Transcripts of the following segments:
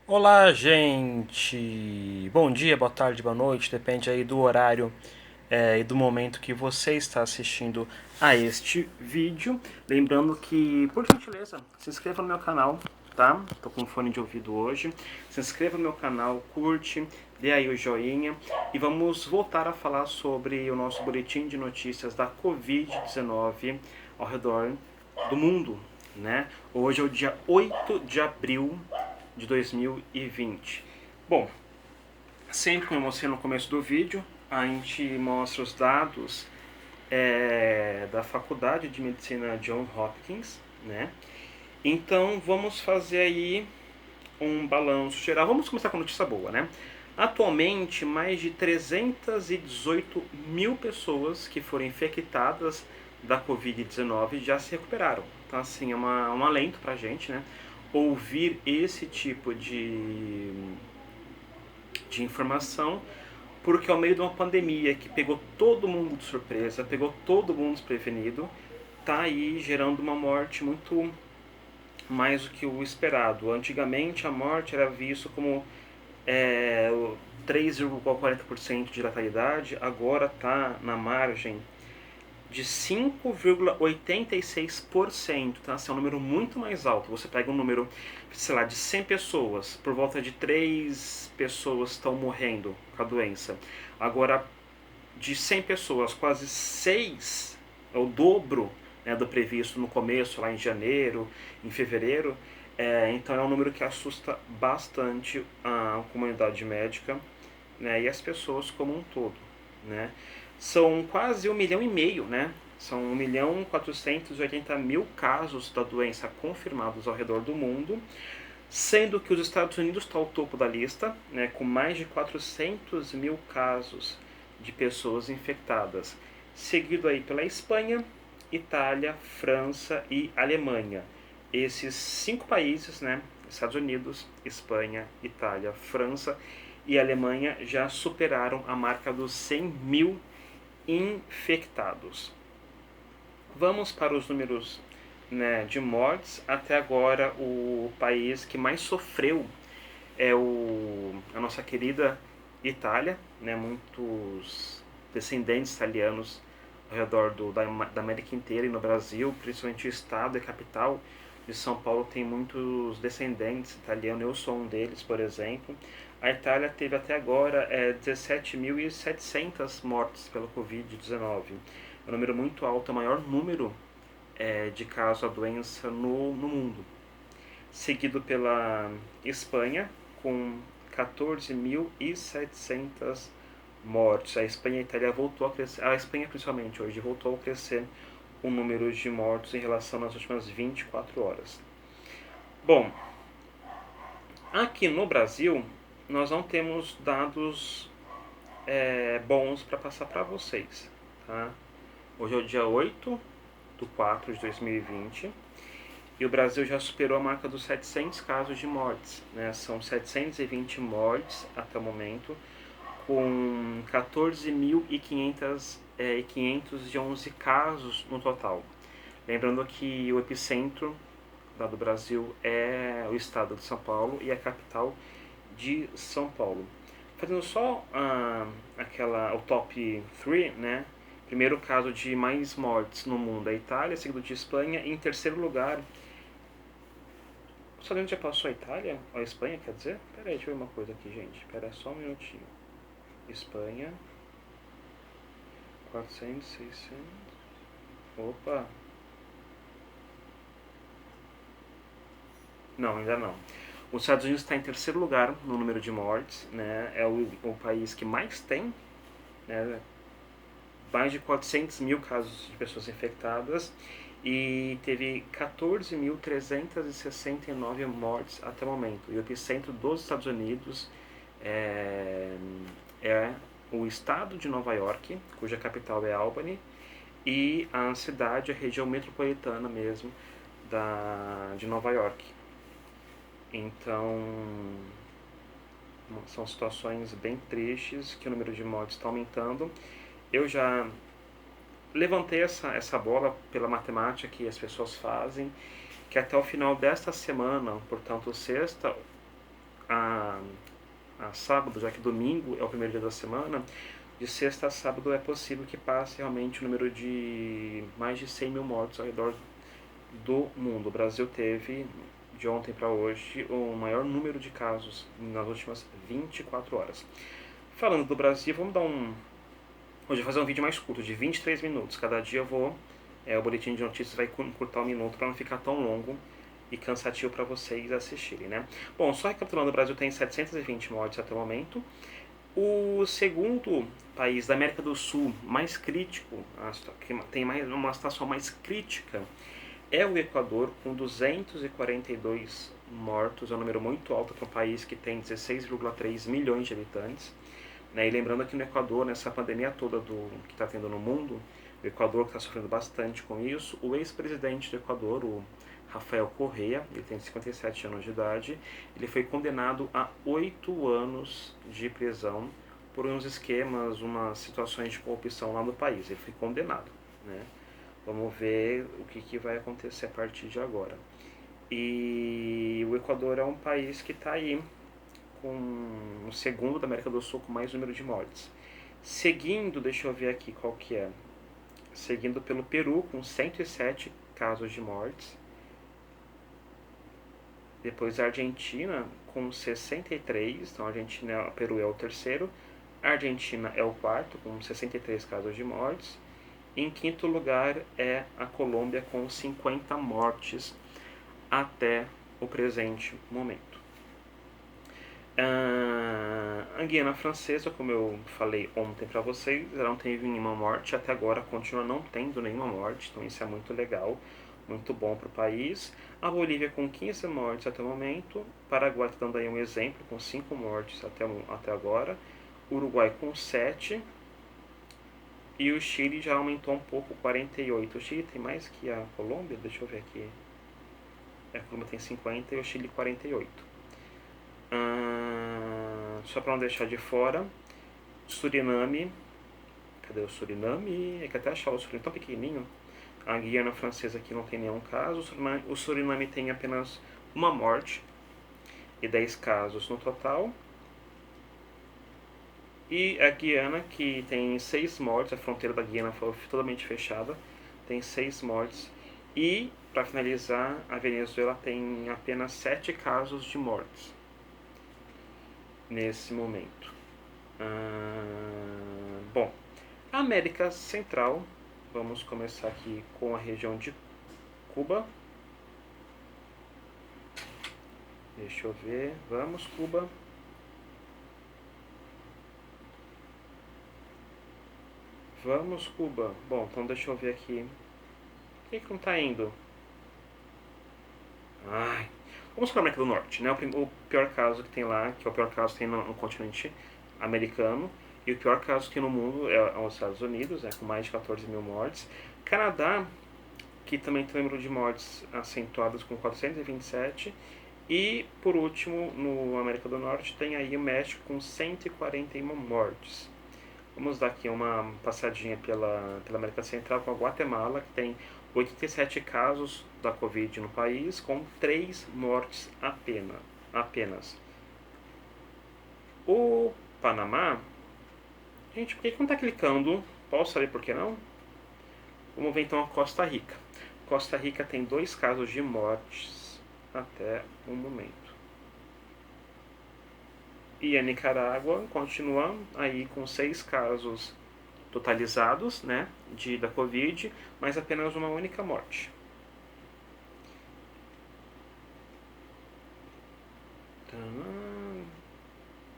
Olá, gente! Bom dia, boa tarde, boa noite, depende aí do horário e do momento que você está assistindo a este vídeo. Lembrando que, por gentileza, se inscreva no meu canal, tá? Tô com fone de ouvido hoje. Se inscreva no meu canal, curte, dê aí o joinha e vamos voltar a falar sobre o nosso boletim de notícias da Covid-19 ao redor do mundo, né? Hoje é o dia 8 de abril de 2020. Bom, sempre como eu mostrei no começo do vídeo, a gente mostra os dados da Faculdade de Medicina John Hopkins, né? Então vamos fazer aí um balanço geral. Vamos começar com notícia boa, né? Atualmente, mais de 318 mil pessoas que foram infectadas da Covid-19 já se recuperaram. Então, assim, é um alento pra gente, né? Ouvir esse tipo de informação, porque ao meio de uma pandemia que pegou todo mundo de surpresa, pegou todo mundo desprevenido, tá aí gerando uma morte muito mais do que o esperado. Antigamente a morte era vista como 3,40% de letalidade, agora está na margem de 5,86%, tá? Esse é um número muito mais alto. Você pega um número, sei lá, de 100 pessoas, por volta de 3 pessoas estão morrendo com a doença. Agora, de 100 pessoas, quase 6 é o dobro, né, do previsto no começo, lá em janeiro, em fevereiro. Então é um número que assusta bastante a comunidade médica, né, e as pessoas como um todo, né. São quase 1,5 milhão, né? São 1.480.000 casos da doença confirmados ao redor do mundo, sendo que os Estados Unidos está ao topo da lista, né, com mais de 400 mil casos de pessoas infectadas, seguido aí pela Espanha, Itália, França e Alemanha. Esses 5 países, né, Estados Unidos, Espanha, Itália, França e Alemanha, já superaram a marca dos 100 mil infectados. Vamos para os números, né, de mortes. Até agora, o país que mais sofreu é a nossa querida Itália, né? Muitos descendentes italianos ao redor da América inteira e no Brasil, principalmente o estado e capital de São Paulo tem muitos descendentes italianos, eu sou um deles, por exemplo. A Itália teve até agora 17.700 mortes pela Covid-19. É um número muito alto, é o maior número de casos da doença no mundo. Seguido pela Espanha, com 14.700 mortes. A Espanha e a Itália voltou a crescer, a Espanha principalmente hoje, voltou a crescer o número de mortos em relação às últimas 24 horas. Bom, aqui no Brasil, nós não temos dados bons para passar para vocês. Tá? Hoje é o dia 8/4/2020 e o Brasil já superou a marca dos 700 casos de mortes. Né? São 720 mortes até o momento, com 14.511 casos no total. Lembrando que o epicentro do Brasil é o estado de São Paulo e a capital de São Paulo. Fazendo só o top 3, né? Primeiro caso de mais mortes no mundo é a Itália, segundo de Espanha, e em terceiro lugar. Só já passou a Itália? Ou a Espanha, quer dizer? Pera aí, deixa eu ver uma coisa aqui, gente. Pera só um minutinho. Espanha. 400, 600. Opa! Não, ainda não. Os Estados Unidos está em terceiro lugar no número de mortes, né? É o país que mais tem, né? Mais de 400 mil casos de pessoas infectadas e teve 14.369 mortes até o momento. E o epicentro dos Estados Unidos é o estado de Nova York, cuja capital é Albany, e a cidade, a região metropolitana mesmo de Nova York. Então, são situações bem tristes que o número de mortes está aumentando. Eu já levantei essa bola pela matemática que as pessoas fazem, que até o final desta semana, portanto sexta, a sábado, já que domingo é o primeiro dia da semana, de sexta a sábado é possível que passe realmente o número de mais de 100 mil mortos ao redor do mundo. O Brasil teve, de ontem para hoje, o maior número de casos nas últimas 24 horas. Falando do Brasil, vamos dar um... Hoje eu vou fazer um vídeo mais curto, de 23 minutos. Cada dia eu vou... o boletim de notícias vai encurtar um minuto para não ficar tão longo e cansativo para vocês assistirem, né? Bom, só recapitulando, o Brasil tem 720 mortes até o momento. O segundo país da América do Sul mais crítico, que tem uma situação mais crítica, é o Equador, com 242 mortos. É um número muito alto para um país que tem 16,3 milhões de habitantes. E lembrando que no Equador, nessa pandemia toda que está tendo no mundo, o Equador está sofrendo bastante com isso. O ex-presidente do Equador, o Rafael Correa, ele tem 57 anos de idade, ele foi condenado a 8 anos de prisão por uns esquemas, umas situações de corrupção lá no país. Ele foi condenado, né? Vamos ver o que vai acontecer a partir de agora. E o Equador é um país que está aí com o segundo da América do Sul com mais número de mortes. Seguindo, deixa eu ver aqui qual que é. Seguindo pelo Peru, com 107 casos de mortes. Depois a Argentina, com 63. Então, o Peru é o terceiro. A Argentina é o quarto, com 63 casos de mortes. Em quinto lugar é a Colômbia, com 50 mortes até o presente momento. A Guiana Francesa, como eu falei ontem para vocês, ela não teve nenhuma morte, até agora continua não tendo nenhuma morte, então isso é muito legal, muito bom para o país. A Bolívia com 15 mortes até o momento, Paraguai está dando aí um exemplo, com 5 mortes até agora, Uruguai com 7, e o Chile já aumentou um pouco, 48. O Chile tem mais que a Colômbia, deixa eu ver aqui. A Colômbia tem 50 e o Chile 48. Só para não deixar de fora, Suriname. Cadê o Suriname? É que até achar o Suriname tão pequenininho. A Guiana Francesa aqui não tem nenhum caso. O Suriname tem apenas uma morte e 10 casos no total. E a Guiana, que tem 6 mortes, a fronteira da Guiana foi totalmente fechada, tem 6 mortes. E, para finalizar, a Venezuela tem apenas 7 casos de mortes nesse momento. Bom, a América Central, vamos começar aqui com a região de Cuba. Deixa eu ver, vamos Cuba. Vamos, Cuba. Bom, então deixa eu ver aqui. Por que não tá indo? Ai. Vamos para a América do Norte, né? O pior caso que tem lá, que é o pior caso que tem no continente americano, e o pior caso que tem no mundo é os Estados Unidos, com mais de 14 mil mortes. Canadá, que também tem um número de mortes acentuadas com 427. E, por último, no América do Norte, tem aí o México com 141 mortes. Vamos dar aqui uma passadinha pela América Central com a Guatemala, que tem 87 casos da Covid no país, com 3 mortes apenas. O Panamá... Gente, por que não está clicando? Posso saber por que não? Vamos ver então a Costa Rica. Costa Rica tem 2 casos de mortes até o momento. E a Nicarágua continua aí com 6 casos totalizados, né, da Covid, mas apenas uma única morte.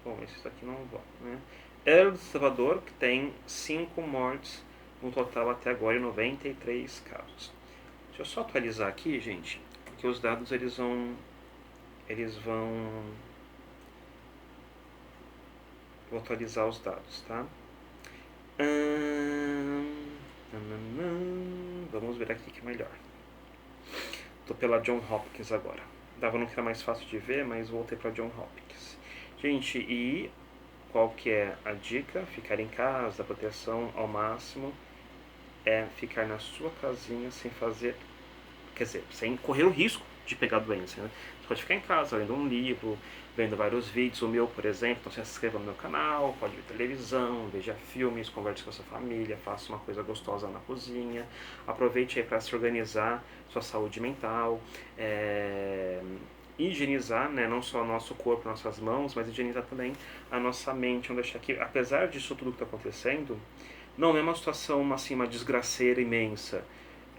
Bom, esse daqui não vou, né? El Salvador, que tem 5 mortes no total até agora e 93 casos. Deixa eu só atualizar aqui, gente, porque os dados eles vão vou atualizar os dados, tá? Vamos ver aqui que é melhor. Tô pela John Hopkins agora. Dava não que era mais fácil de ver, mas voltei para John Hopkins. Gente, e qual que é a dica? Ficar em casa, a proteção ao máximo é ficar na sua casinha sem fazer, quer dizer, sem correr o risco de pegar a doença, né? Você pode ficar em casa lendo um livro, vendo vários vídeos, o meu, por exemplo, então se inscreva no meu canal, pode ver televisão, veja filmes, converse com a sua família, faça uma coisa gostosa na cozinha, aproveite aí para se organizar, sua saúde mental, higienizar, né, não só o nosso corpo, nossas mãos, mas higienizar também a nossa mente, não deixar que, apesar disso tudo que está acontecendo, não é uma situação assim, uma desgraceira imensa.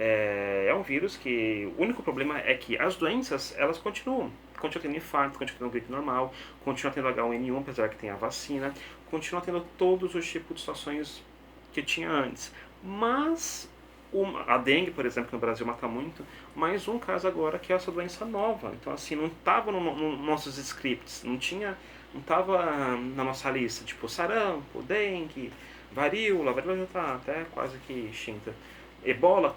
É um vírus que o único problema é que as doenças elas continuam tendo infarto, continua tendo gripe normal, continua tendo H1N1 apesar que tem a vacina, continua tendo todos os tipos de situações que tinha antes, mas a dengue, por exemplo, que no Brasil mata muito, mais um caso agora que é essa doença nova. Então, assim, não estava no nossos scripts, não estava na nossa lista, tipo sarampo, dengue, varíola já está até quase que extinta. Ebola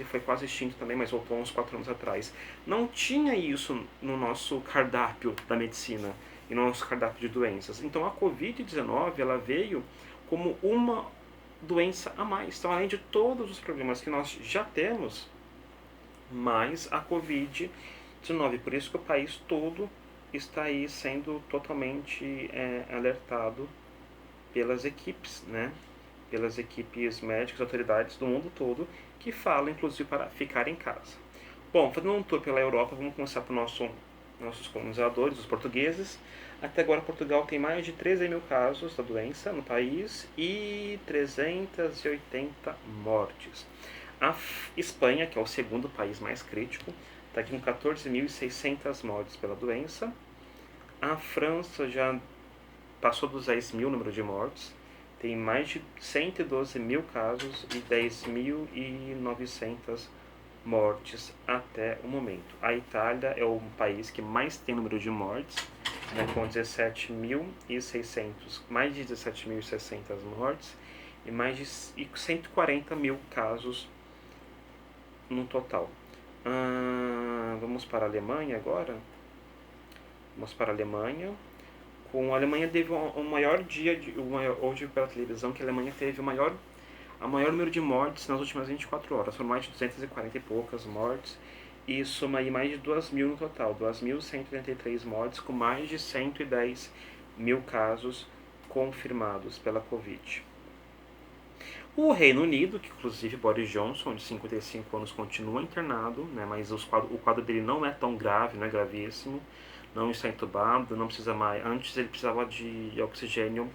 foi quase extinto também, mas voltou uns 4 anos atrás. Não tinha isso no nosso cardápio da medicina e no nosso cardápio de doenças. Então a Covid-19 ela veio como uma doença a mais. Então, além de todos os problemas que nós já temos, mais a Covid-19. Por isso que o país todo está aí sendo totalmente alertado pelas equipes, né? Pelas equipes médicas, autoridades do mundo todo, que falam, inclusive, para ficar em casa. Bom, fazendo um tour pela Europa, vamos começar por nossos colonizadores, os portugueses. Até agora, Portugal tem mais de 13 mil casos da doença no país e 380 mortes. A Espanha, que é o segundo país mais crítico, está aqui com 14.600 mortes pela doença. A França já passou dos 10 mil número de mortes, tem mais de 112 mil casos e 10.900 mortes até o momento. A Itália é o país que mais tem número de mortes, né, com 17.600, mais de 17.600 mortes e mais de 140 mil casos no total. Vamos para a Alemanha agora. Vamos para a Alemanha. A Alemanha teve o maior dia, hoje pela televisão, que a Alemanha teve o maior número de mortes nas últimas 24 horas. Foram mais de 240 e poucas mortes. E soma aí mais de 2.000 no total. 2.183 mortes, com mais de 110 mil casos confirmados pela Covid. O Reino Unido, que inclusive Boris Johnson, de 55 anos, continua internado, né, mas o quadro dele não é tão grave, não é gravíssimo. Não está entubado, não precisa mais. Antes ele precisava de oxigênio,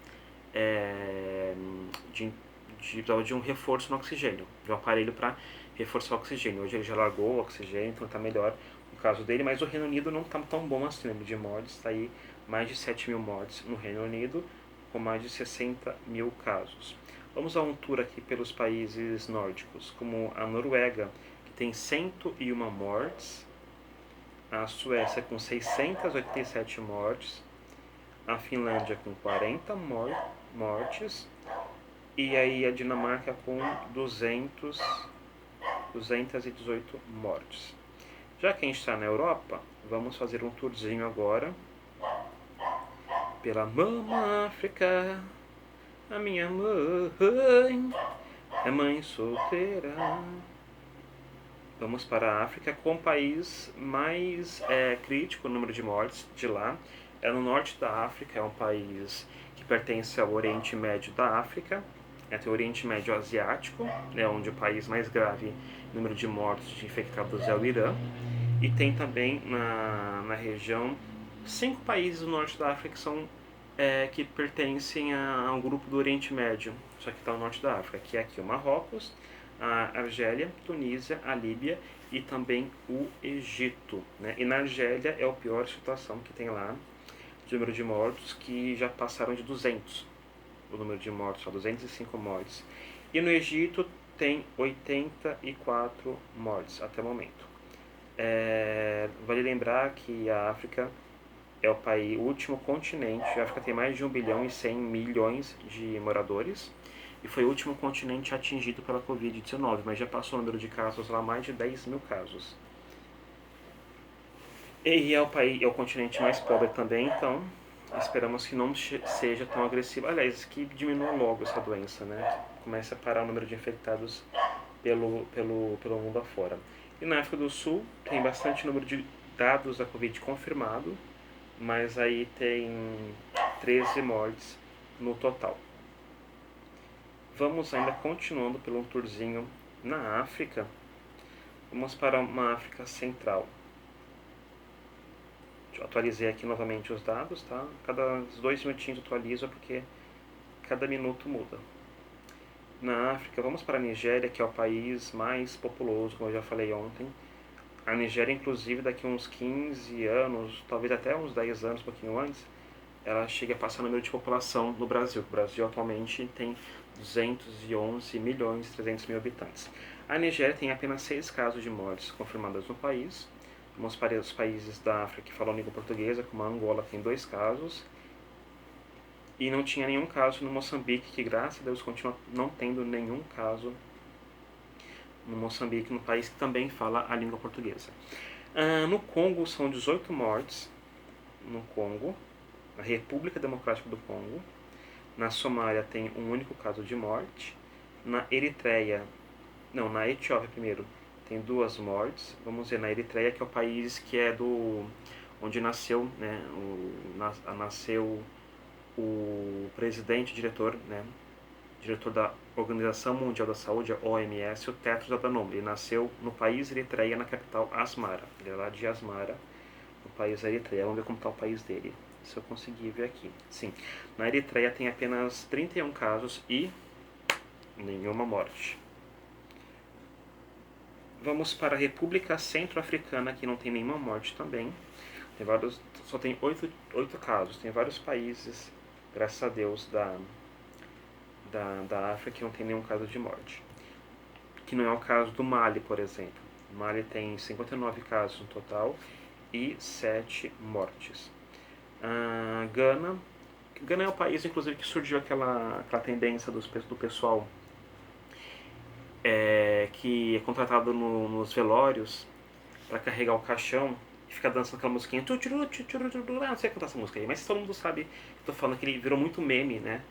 precisava de um reforço no oxigênio, de um aparelho para reforçar o oxigênio. Hoje ele já largou o oxigênio, então está melhor o caso dele, mas o Reino Unido não está tão bom assim, número de mortes, está aí mais de 7 mil mortes no Reino Unido, com mais de 60 mil casos. Vamos a um tour aqui pelos países nórdicos, como a Noruega, que tem 101 mortes, a Suécia com 687 mortes, a Finlândia com 40 mortes e aí a Dinamarca com 218 mortes. Já que a gente está na Europa, vamos fazer um tourzinho agora pela Mama África. A minha mãe é mãe solteira. Vamos para a África, com o país mais crítico, o número de mortes de lá. É no norte da África, é um país que pertence ao Oriente Médio da África, tem o Oriente Médio Asiático, onde o país mais grave número de mortos de infectados é o Irã. E tem também na região 5 países do norte da África que são que pertencem a um grupo do Oriente Médio, só que está no norte da África, que é aqui o Marrocos, a Argélia, Tunísia, a Líbia e também o Egito, né? E na Argélia é a pior situação que tem lá, de número de mortos, que já passaram de 200, o número de mortos, só 205 mortes. E no Egito tem 84 mortes até o momento. Vale lembrar que a África é o último continente, a África tem mais de 1 bilhão e 100 milhões de moradores, e foi o último continente atingido pela Covid-19, mas já passou o número de casos lá, mais de 10 mil casos. E é o continente mais pobre também, então esperamos que não seja tão agressivo. Aliás, que diminua logo essa doença, né? Que comece a parar o número de infectados pelo mundo afora. E na África do Sul tem bastante número de dados da Covid confirmado, mas aí tem 13 mortes no total. Vamos ainda continuando pelo um tourzinho na África. Vamos para uma África Central. Eu atualizei aqui novamente os dados, tá? Cada 2 minutinhos atualizo porque cada minuto muda. Na África, vamos para a Nigéria, que é o país mais populoso, como eu já falei ontem. A Nigéria, inclusive, daqui a uns 15 anos, talvez até uns 10 anos, um pouquinho antes, ela chega a passar o número de população no Brasil. O Brasil atualmente tem 211 milhões e 300 mil habitantes. A Nigéria tem apenas 6 casos de mortes confirmadas no país. Vamos para os países da África que falam língua portuguesa, como a Angola, tem 2 casos. E não tinha nenhum caso no Moçambique, que graças a Deus continua não tendo nenhum caso no Moçambique, no país que também fala a língua portuguesa. No Congo são 18 mortes, no Congo, na República Democrática do Congo. Na Somália tem um único caso de morte. Na Etiópia primeiro, tem 2 mortes. Vamos ver, na Eritreia, que é o país que é onde nasceu, né, nasceu o presidente, diretor da Organização Mundial da Saúde, a OMS, o Tedros Adhanom. Ele nasceu no país Eritreia, na capital Asmara. Ele é lá de Asmara, no país Eritreia. Vamos ver como está o país dele, se eu conseguir ver aqui. Sim, na Eritreia tem apenas 31 casos e nenhuma morte. Vamos para a República Centro-Africana, que não tem nenhuma morte também. Só tem 8 casos. Tem vários países, graças a Deus, da África que não tem nenhum caso de morte. Que não é o caso do Mali, por exemplo. O Mali tem 59 casos no total e 7 mortes. Gana é o país, inclusive, que surgiu aquela tendência do pessoal que é contratado nos velórios para carregar o caixão e ficar dançando aquela musiquinha. Não sei cantar essa música aí, mas todo mundo sabe que eu tô falando, que ele virou muito meme, né?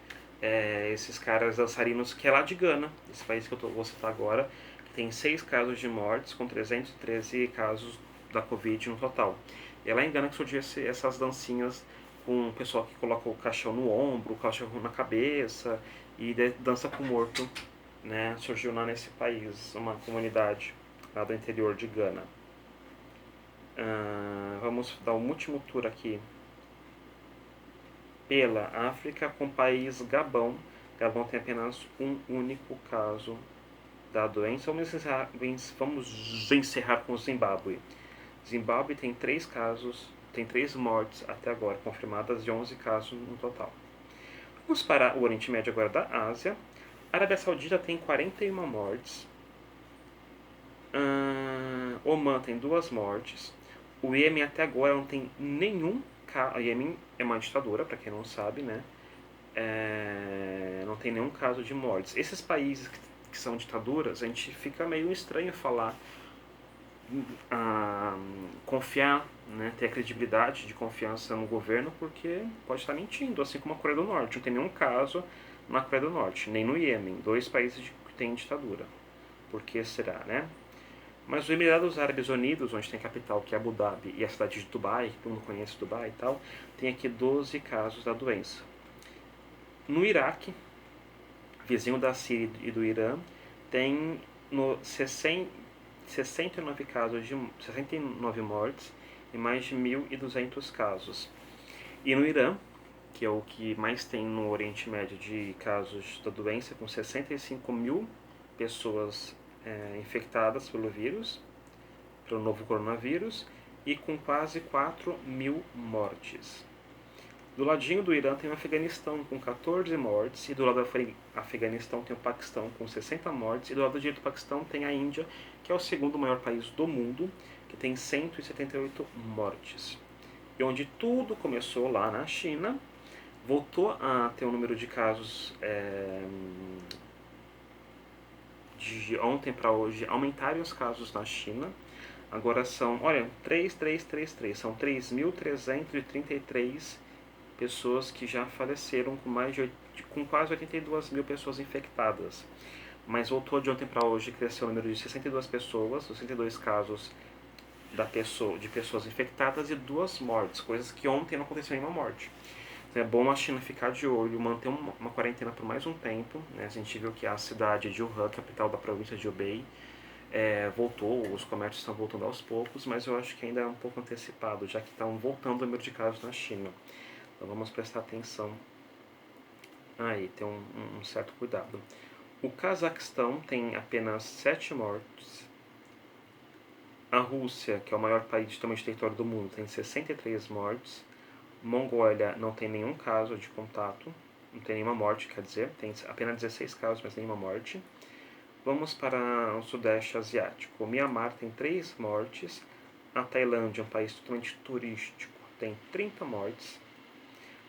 Esses caras dançarinos, que é lá de Gana, esse país que eu vou citar agora, que tem 6 casos de mortes com 313 casos da Covid no total. E é lá em Gana que surgiu essas dancinhas com o pessoal que coloca o caixão no ombro, o caixão na cabeça e dança com o morto, né? Surgiu lá nesse país, uma comunidade lá do interior de Gana. Vamos dar um último tour aqui pela África com o país Gabão. Gabão tem apenas um único caso da doença. Vamos encerrar com o Zimbábue. Zimbábue tem 3 casos, tem 3 mortes até agora confirmadas, e 11 casos no total. Vamos para o Oriente Médio agora, da Ásia. A Arábia Saudita tem 41 mortes. Omã tem 2 mortes. O Iêmen até agora não tem nenhum caso. O Iêmen é uma ditadura, para quem não sabe, né? Não tem nenhum caso de mortes. Esses países que são ditaduras, a gente fica meio estranho falar, confiar, né, ter a credibilidade de confiança no governo, porque pode estar mentindo, assim como a Coreia do Norte. Não tem nenhum caso na Coreia do Norte, nem no Iêmen, 2 países que têm ditadura. Por que será, né? Mas os Emirados Árabes Unidos, onde tem a capital, que é Abu Dhabi, e a cidade de Dubai, que todo mundo conhece Dubai e tal, tem aqui 12 casos da doença. No Iraque, vizinho da Síria e do Irã, tem 69 casos 69 mortes e mais de 1.200 casos. E no Irã, que é o que mais tem no Oriente Médio de casos da doença, com 65 mil pessoas infectadas pelo novo coronavírus, e com quase 4.000 mortes. Do ladinho do Irã tem o Afeganistão com 14 mortes, e do lado do Afeganistão tem o Paquistão com 60 mortes, e do lado direito do Paquistão tem a Índia, que é o segundo maior país do mundo, que tem 178 mortes. E onde tudo começou, lá na China, voltou a ter um número de casos de ontem para hoje, aumentaram os casos na China. Agora são, olha, 3, são 3.333 pessoas que já faleceram, com quase 82 mil pessoas infectadas. mas voltou de ontem para hoje, cresceu o número de 62 pessoas, 62 casos de pessoas infectadas e 2 mortes, coisas que ontem não aconteceu nenhuma morte. Então é bom a China ficar de olho, manter uma quarentena por mais um tempo. Né? A gente viu que a cidade de Wuhan, capital da província de Hubei, voltou, os comércios estão voltando aos poucos, mas eu acho que ainda é um pouco antecipado, já que estão voltando o número de casos na China. Então vamos prestar atenção aí, ter um certo cuidado. O Cazaquistão tem apenas 7 mortes. A Rússia, que é o maior país de tamanho de território do mundo, tem 63 mortes. Mongólia não tem nenhum caso de contato, não tem nenhuma morte, quer dizer, tem apenas 16 casos, mas nenhuma morte. Vamos para o Sudeste Asiático. O Mianmar tem 3 mortes. A Tailândia, um país totalmente turístico, tem 30 mortes.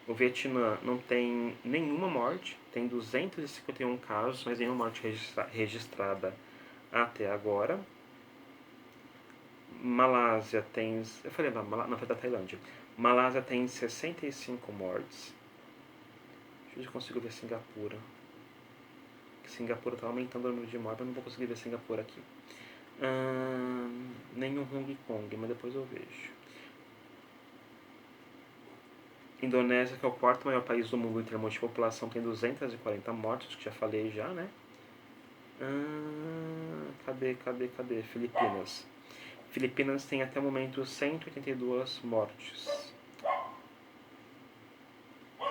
O Vietnã não tem nenhuma morte, tem 251 casos, mas nenhuma morte registrada até agora. Malásia tem... Eu falei, não, foi da Tailândia. Malásia tem 65 mortes. Deixa eu ver se eu consigo ver Singapura. Singapura está aumentando o número de mortes, mas não vou conseguir ver Singapura aqui. Nenhum Hong Kong, mas depois eu vejo. Indonésia, que é o quarto maior país do mundo em termos de população, tem 240 mortes, que já falei já, né? Cadê? Filipinas. Filipinas tem até o momento 182 mortes.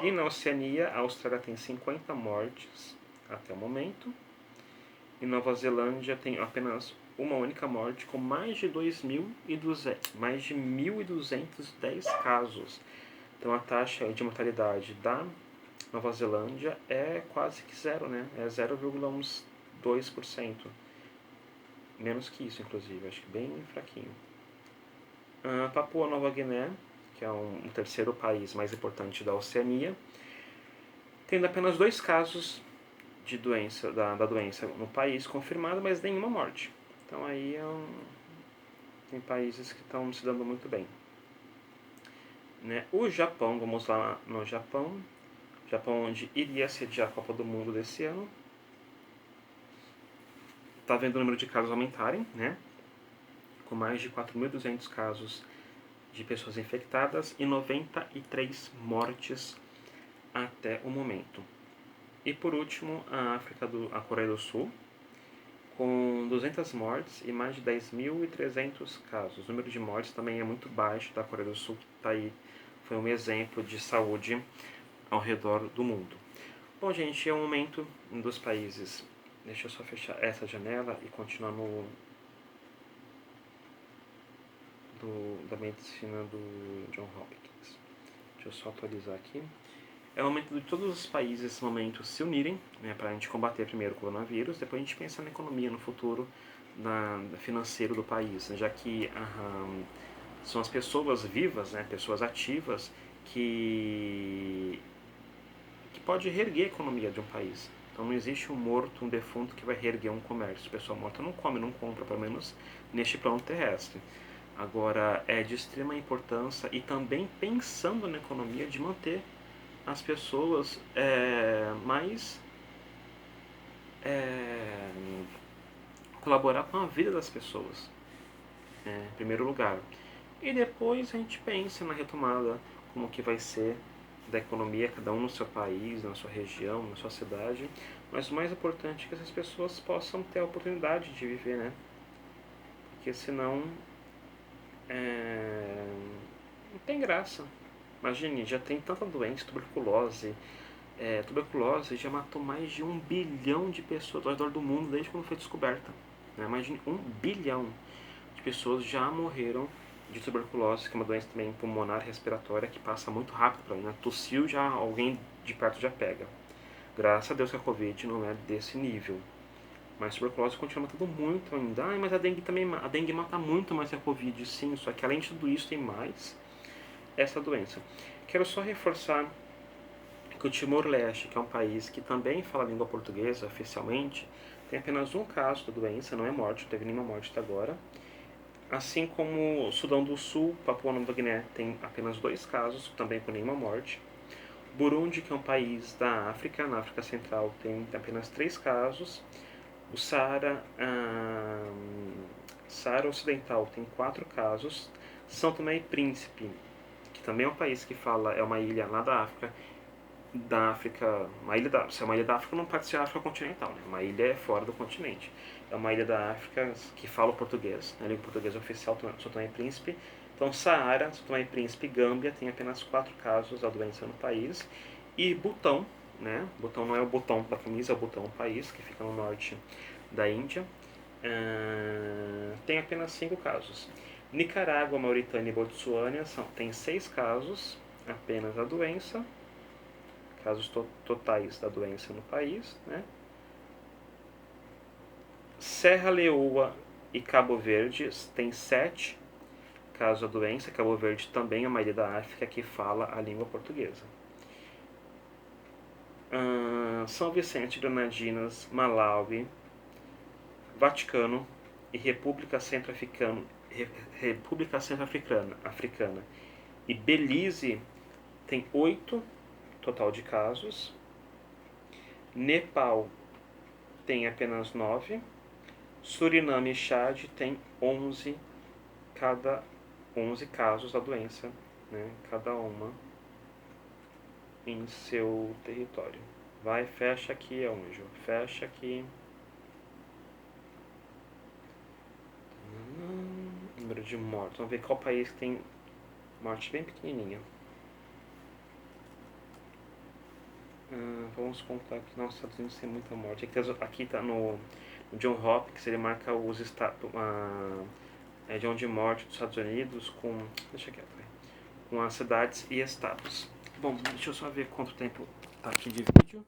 E na Oceania, a Austrália tem 50 mortes até o momento. E Nova Zelândia tem apenas uma única morte, com mais de 1.210 casos. Então a taxa de mortalidade da Nova Zelândia é quase que zero, né? É 0,2%. Menos que isso, inclusive. Acho que bem fraquinho. Papua Nova Guiné, que é o terceiro país mais importante da Oceania, tendo apenas 2 casos de doença, da doença no país confirmado, mas nenhuma morte. Então aí tem países que estão se dando muito bem. Né? O Japão, vamos lá no Japão. Japão, onde iria sediar a Copa do Mundo desse ano. Está vendo o número de casos aumentarem, né? Com mais de 4.200 casos de pessoas infectadas e 93 mortes até o momento. E por último, a Coreia do Sul, com 200 mortes e mais de 10.300 casos. O número de mortes também é muito baixo da Coreia do Sul, que tá aí, foi um exemplo de saúde ao redor do mundo. Bom, gente, é um momento dos países. Deixa eu só fechar essa janela e continuar da medicina do John Hopkins. Deixa eu só atualizar aqui. É o momento de todos os países nesse momento se unirem, né, para a gente combater primeiro o coronavírus, depois a gente pensar na economia, no futuro financeiro do país, né, já que são as pessoas vivas, né, pessoas ativas, que pode reerguer a economia de um país. Então não existe um morto, um defunto que vai reerguer um comércio. A pessoa morta não come, não compra, pelo menos neste plano terrestre. Agora, é de extrema importância e também pensando na economia de manter as pessoas mais colaborar com a vida das pessoas, em primeiro lugar. E depois a gente pensa na retomada, como que vai ser da economia, cada um no seu país, na sua região, na sua cidade. Mas o mais importante é que essas pessoas possam ter a oportunidade de viver, né? Porque senão não tem graça. Imagine, já tem tanta doença, tuberculose. Tuberculose já matou mais de 1 bilhão de pessoas ao redor do mundo desde quando foi descoberta. Né? Imagine, 1 bilhão de pessoas já morreram de tuberculose, que é uma doença também pulmonar respiratória que passa muito rápido para mim. Né? Tossiu, já alguém de perto já pega. Graças a Deus que a Covid não é desse nível. Mas a tuberculose continua matando muito ainda. Mas a dengue mata muito mais que a Covid, sim. Só que além de tudo isso tem mais essa doença. Quero só reforçar que o Timor-Leste, que é um país que também fala a língua portuguesa oficialmente, tem apenas um caso da doença, não é morte, não teve nenhuma morte até agora. Assim como o Sudão do Sul, Papua Nova Guiné, tem apenas 2 casos, também com nenhuma morte. Burundi, que é um país da África, na África Central, tem apenas 3 casos. O Saara Ocidental tem 4 casos. São Tomé e Príncipe, que também é um país que fala, é uma ilha lá da África, se é uma ilha da África não pode ser a África continental, né? Uma ilha é fora do continente. É uma ilha da África que fala o português, né? A língua portuguesa oficial, São Tomé e Príncipe. Então, Saara, São Tomé e Príncipe e Gâmbia tem apenas 4 casos da doença no país. E Butão, né? Butão não é o botão da camisa, é o Butão, país que fica no norte da Índia. Tem apenas 5 casos. Nicarágua, Mauritânia e Botsuânia tem 6 casos apenas da doença, casos totais da doença no país, né? Serra Leoa e Cabo Verde tem 7 casos da doença. Cabo Verde também é uma ilha da África que fala a língua portuguesa. São Vicente, Granadinas, Malawi, Vaticano e República Centro-Africana e Belize tem 8 total de casos. Nepal tem apenas 9. Suriname e Chad tem 11 casos da doença, né? Cada uma em seu território. Vai, fecha aqui, Anjo. Fecha aqui. Número de mortos. Vamos ver qual país tem morte bem pequenininha. Vamos contar que nos Estados Unidos tem muita morte. Aqui tá no John Hopkins, ele marca os estados, de onde morte dos Estados Unidos com, deixa quieto, com as cidades e estados. Bom, deixa eu só ver quanto tempo tá aqui de vídeo.